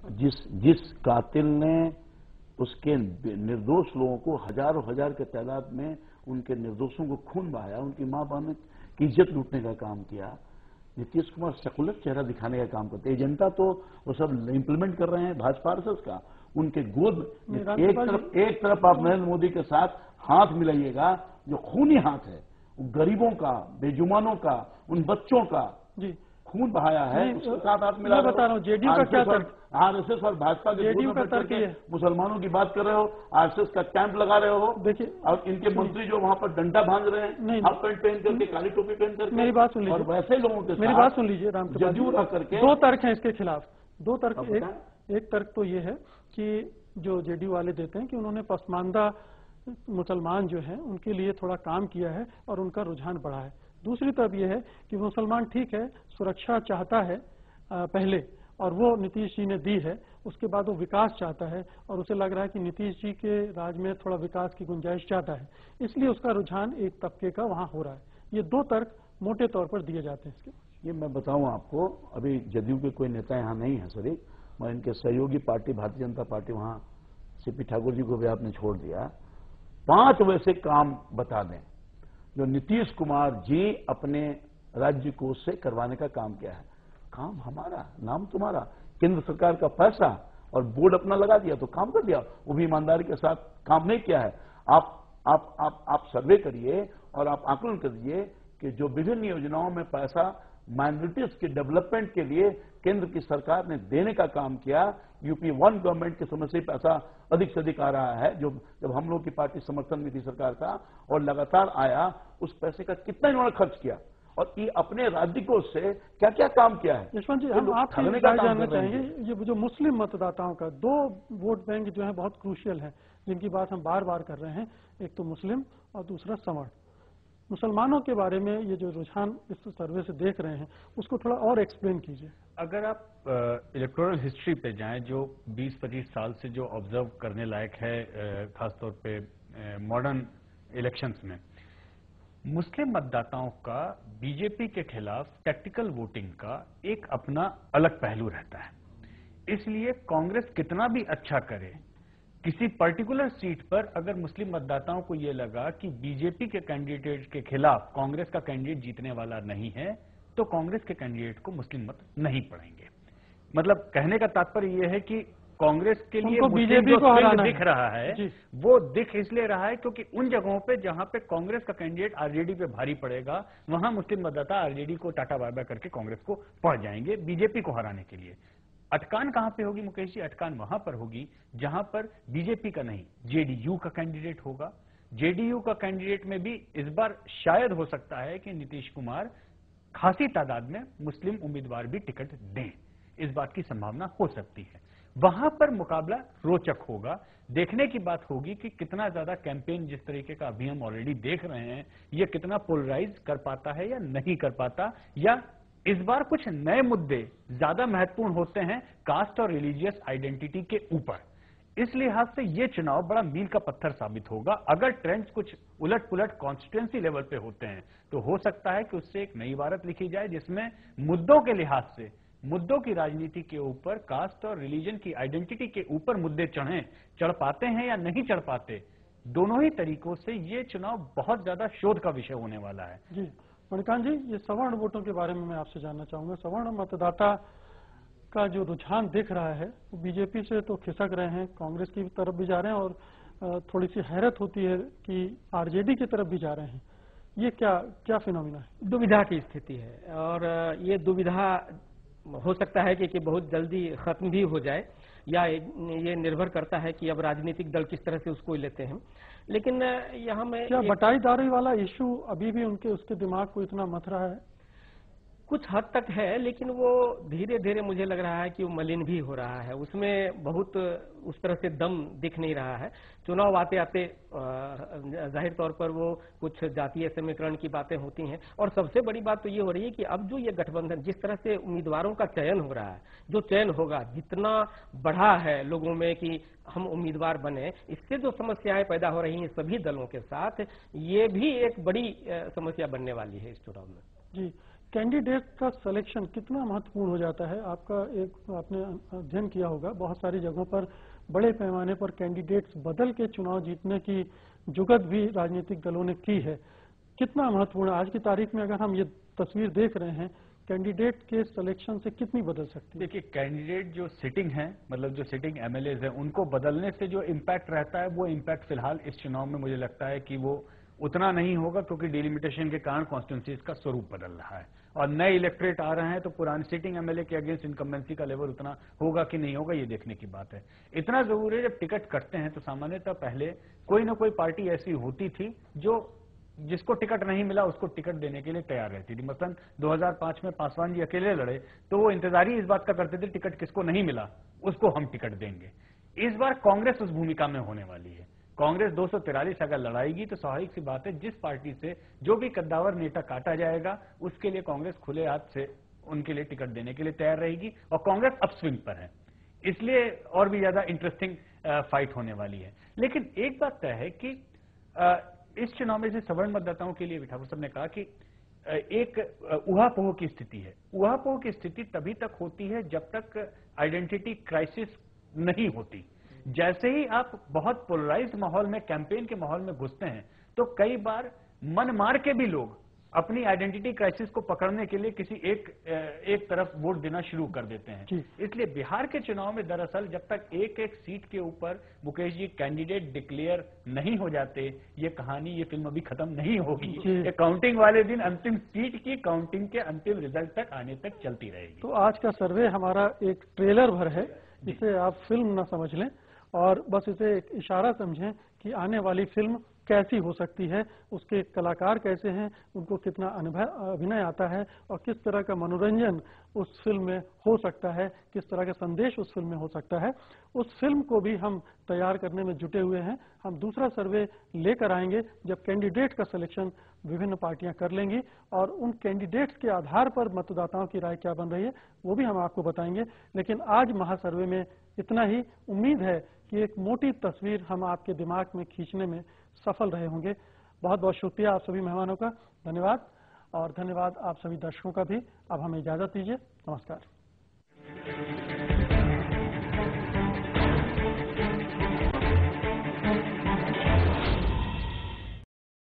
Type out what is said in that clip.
जिस जिस कातिल ने उसके निर्दोष लोगों को हजारों हजार के तादाद में उनके निर्दोषों को खून बहाया, उनकी मां बहन की इज्जत लूटने का काम किया, नीतीश कुमार सेकुलर चेहरा दिखाने का काम करते हैं। जनता तो वो सब इम्प्लीमेंट कर रहे हैं भाजपा आरएसएस का। उनके गोद एक तरफ आप नरेंद्र मोदी के साथ हाथ मिलाइएगा, जो खूनी हाथ है, वो गरीबों का, बेजुबानों का, उन बच्चों का जी खून बहाया है, उसके साथ आप मिला। मैं बता रहा हूँ जेडीयू का क्या तर्क, आरएसएस और भाजपा के जेडीयू का तर्क है, मुसलमानों की बात कर रहे हो, आरएसएस का कैंप लगा रहे हो। देखिए, और इनके मंत्री जो वहां पर डंडा भांज रहे हैं, हाफ पैंट पहन करके, काली टोपी पहन करके, मेरी बात सुन लीजिए, और वैसे लोगों के मेरी बात सुन लीजिए राम जदयू रह करके। दो तर्क हैं इसके खिलाफ, दो तर्क। एक तर्क तो ये है कि जो जेडीयू वाले देते हैं कि उन्होंने पसमानदा मुसलमान जो हैं उनके लिए थोड़ा काम किया है और उनका रुझान बढ़ा है। दूसरी तरफ यह है कि मुसलमान ठीक है, सुरक्षा चाहता है पहले, और वो नीतीश जी ने दी है, उसके बाद वो विकास चाहता है और उसे लग रहा है कि नीतीश जी के राज में थोड़ा विकास की गुंजाइश चाहता है, इसलिए उसका रुझान एक तबके का वहां हो रहा है। ये दो तर्क मोटे तौर पर दिए जाते हैं इसके। ये मैं बताऊं आपको, अभी जदयू के कोई नेता यहाँ नहीं है शरीक, मैं इनके सहयोगी पार्टी भारतीय जनता पार्टी, वहां सीपी ठाकुर जी को भी आपने छोड़ दिया। 5 वैसे काम बता दें जो नीतीश कुमार जी अपने राज्य को से करवाने का काम किया है। काम हमारा, नाम तुम्हारा, केंद्र सरकार का पैसा, और बोर्ड अपना लगा दिया तो काम कर दिया, वो भी ईमानदारी के साथ काम नहीं किया है। आप सर्वे करिए और आप आकलन करिए कि जो विभिन्न योजनाओं में पैसा माइनॉरिटीज के डेवलपमेंट के लिए केंद्र की सरकार ने देने का काम किया, यूपी 1 गवर्नमेंट के समय से पैसा अधिक से अधिक आ रहा है, जो जब हम लोग की पार्टी समर्थन में थी सरकार का, और लगातार आया, उस पैसे का कितना इन्होंने खर्च किया और ये अपने राज्य को से क्या क्या काम किया है। यशवंत जी, हम आपसे राय जानना चाहेंगे, ये जो मुस्लिम मतदाताओं का 2 वोट बैंक जो है बहुत क्रूशियल है, जिनकी बात हम बार बार कर रहे हैं, एक तो मुस्लिम और दूसरा सवर्ण। मुसलमानों के बारे में ये जो रुझान इस सर्वे से देख रहे हैं, उसको थोड़ा और एक्सप्लेन कीजिए। अगर आप इलेक्टोरल हिस्ट्री पे जाएं, जो 20-25 साल से जो ऑब्जर्व करने लायक है, खासतौर पे मॉडर्न इलेक्शंस में, मुस्लिम मतदाताओं का बीजेपी के खिलाफ टैक्टिकल वोटिंग का एक अपना अलग पहलू रहता है। इसलिए कांग्रेस कितना भी अच्छा करे, किसी पर्टिकुलर सीट पर अगर मुस्लिम मतदाताओं को यह लगा कि बीजेपी के कैंडिडेट के खिलाफ कांग्रेस का कैंडिडेट जीतने वाला नहीं है, तो कांग्रेस के कैंडिडेट को मुस्लिम मत नहीं पड़ेंगे। मतलब कहने का तात्पर्य यह है कि कांग्रेस के लिए बीजेपी को हराना दिख रहा है, वो दिख इसलिए रहा है क्योंकि उन जगहों पे जहां पे कांग्रेस का कैंडिडेट आरजेडी पे भारी पड़ेगा, वहां मुस्लिम मतदाता आरजेडी को टाटा बाय बाय करके कांग्रेस को पड़ जाएंगे बीजेपी को हराने के लिए। अटकान कहां पे होगी मुकेश जी? अटकान वहां पर होगी जहां पर बीजेपी का नहीं, जेडीयू का कैंडिडेट होगा। जेडीयू का कैंडिडेट में भी इस बार शायद हो सकता है कि नीतीश कुमार खासी तादाद में मुस्लिम उम्मीदवार भी टिकट दें, इस बात की संभावना हो सकती है। वहां पर मुकाबला रोचक होगा। देखने की बात होगी कि कितना ज्यादा कैंपेन, जिस तरीके का अभी हम ऑलरेडी देख रहे हैं, यह कितना पोलराइज कर पाता है या नहीं कर पाता, या इस बार कुछ नए मुद्दे ज्यादा महत्वपूर्ण होते हैं कास्ट और रिलीजियस आइडेंटिटी के ऊपर। इस लिहाज से यह चुनाव बड़ा मील का पत्थर साबित होगा। अगर ट्रेंड्स कुछ उलट पुलट कॉन्स्टिट्यूंसी लेवल पे होते हैं तो हो सकता है कि उससे एक नई इबारत लिखी जाए जिसमें मुद्दों के लिहाज से, मुद्दों की राजनीति के ऊपर, कास्ट और रिलीजन की आइडेंटिटी के ऊपर मुद्दे चढ़ पाते हैं या नहीं चढ़ पाते, दोनों ही तरीकों से ये चुनाव बहुत ज्यादा शोध का विषय होने वाला है। जी मणिकांत जी, ये सवर्ण वोटों के बारे में मैं आपसे जानना चाहूंगा। सवर्ण मतदाता का जो रुझान दिख रहा है, वो बीजेपी से तो खिसक रहे हैं, कांग्रेस की तरफ भी जा रहे हैं, और थोड़ी सी हैरत होती है कि आरजेडी की तरफ भी जा रहे हैं। ये क्या फिनोमिना है? दुविधा की स्थिति है, और ये दुविधा हो सकता है कि बहुत जल्दी खत्म भी हो जाए, या ये निर्भर करता है कि अब राजनीतिक दल किस तरह से उसको लेते हैं। लेकिन यहाँ में क्या बटाईदारी वाला इश्यू अभी भी उसके दिमाग को इतना मथ रहा है? कुछ हद तक है, लेकिन वो धीरे धीरे मुझे लग रहा है कि वो मलिन भी हो रहा है, उसमें बहुत उस तरह से दम दिख नहीं रहा है। चुनाव आते आते जाहिर तौर पर वो कुछ जातीय समीकरण की बातें होती हैं, और सबसे बड़ी बात तो ये हो रही है कि अब जो ये गठबंधन, जिस तरह से उम्मीदवारों का चयन हो रहा है, जो चयन होगा, जितना बढ़ा है लोगों में कि हम उम्मीदवार बने, इससे जो समस्याएं पैदा हो रही हैं सभी दलों के साथ, ये भी एक बड़ी समस्या बनने वाली है इस चुनाव में। जी कैंडिडेट का सिलेक्शन कितना महत्वपूर्ण हो जाता है? आपने अध्ययन किया होगा, बहुत सारी जगहों पर बड़े पैमाने पर कैंडिडेट्स बदल के चुनाव जीतने की जुगत भी राजनीतिक दलों ने की है। कितना महत्वपूर्ण आज की तारीख में अगर हम ये तस्वीर देख रहे हैं, कैंडिडेट के सिलेक्शन से कितनी बदल सकती है? देखिए, कैंडिडेट जो सिटिंग है, मतलब जो सिटिंग एमएलएज है, उनको बदलने से जो इम्पैक्ट रहता है वो इम्पैक्ट फिलहाल इस चुनाव में मुझे लगता है कि वो उतना नहीं होगा, क्योंकि डिलिमिटेशन के कारण कॉन्स्टिट्यूंसीज का स्वरूप बदल रहा है और नए इलेक्ट्रेट आ रहे हैं, तो पुराने सिटिंग एमएलए के अगेंस्ट इनकम्बेंसी का लेवल उतना होगा कि नहीं होगा, ये देखने की बात है। इतना जरूर है, जब टिकट कटते हैं तो सामान्यतः पहले कोई ना कोई पार्टी ऐसी होती थी जो जिसको टिकट नहीं मिला उसको टिकट देने के लिए तैयार रहती थी। मसलन 2005 में पासवान जी अकेले लड़े तो वो इंतजारी इस बात का करते थे टिकट किसको नहीं मिला उसको हम टिकट देंगे। इस बार कांग्रेस उस भूमिका में होने वाली है। कांग्रेस 243 अगर लड़ाएगी तो स्वाभाविक सी बात है जिस पार्टी से जो भी कद्दावर नेता काटा जाएगा उसके लिए कांग्रेस खुले हाथ से उनके लिए टिकट देने के लिए तैयार रहेगी और कांग्रेस अपस्विंग पर है, इसलिए और भी ज्यादा इंटरेस्टिंग फाइट होने वाली है। लेकिन एक बात तय है कि इस चुनाव में से सवर्ण मतदाताओं के लिए ठाकुर साहब ने कहा कि एक ऊहापोह की स्थिति है। ऊहापोह की स्थिति तभी तक होती है जब तक आइडेंटिटी क्राइसिस नहीं होती। जैसे ही आप बहुत पोलराइज्ड माहौल में, कैंपेन के माहौल में घुसते हैं तो कई बार मन मार के भी लोग अपनी आइडेंटिटी क्राइसिस को पकड़ने के लिए किसी एक तरफ वोट देना शुरू कर देते हैं। इसलिए बिहार के चुनाव में दरअसल जब तक एक एक सीट के ऊपर मुकेश जी कैंडिडेट डिक्लेयर नहीं हो जाते, ये कहानी, ये फिल्म अभी खत्म नहीं होगी। ये काउंटिंग वाले दिन अंतिम सीट की काउंटिंग के अंतिम रिजल्ट तक आने तक चलती रहेगी। तो आज का सर्वे हमारा एक ट्रेलर भर है, इसे आप फिल्म ना समझ लें और बस इसे एक इशारा समझें कि आने वाली फिल्म कैसी हो सकती है, उसके कलाकार कैसे हैं, उनको कितना अभिनय आता है और किस तरह का मनोरंजन उस फिल्म में हो सकता है, किस तरह का संदेश उस फिल्म में हो सकता है। उस फिल्म को भी हम तैयार करने में जुटे हुए हैं। हम दूसरा सर्वे लेकर आएंगे जब कैंडिडेट का सिलेक्शन विभिन्न पार्टियां कर लेंगी और उन कैंडिडेट्स के आधार पर मतदाताओं की राय क्या बन रही है वो भी हम आपको बताएंगे। लेकिन आज महासर्वे में इतना ही। उम्मीद है कि एक मोटी तस्वीर हम आपके दिमाग में खींचने में सफल रहे होंगे। बहुत बहुत शुक्रिया आप सभी मेहमानों का, धन्यवाद। और धन्यवाद आप सभी दर्शकों का भी। अब हमें इजाजत दीजिए, नमस्कार।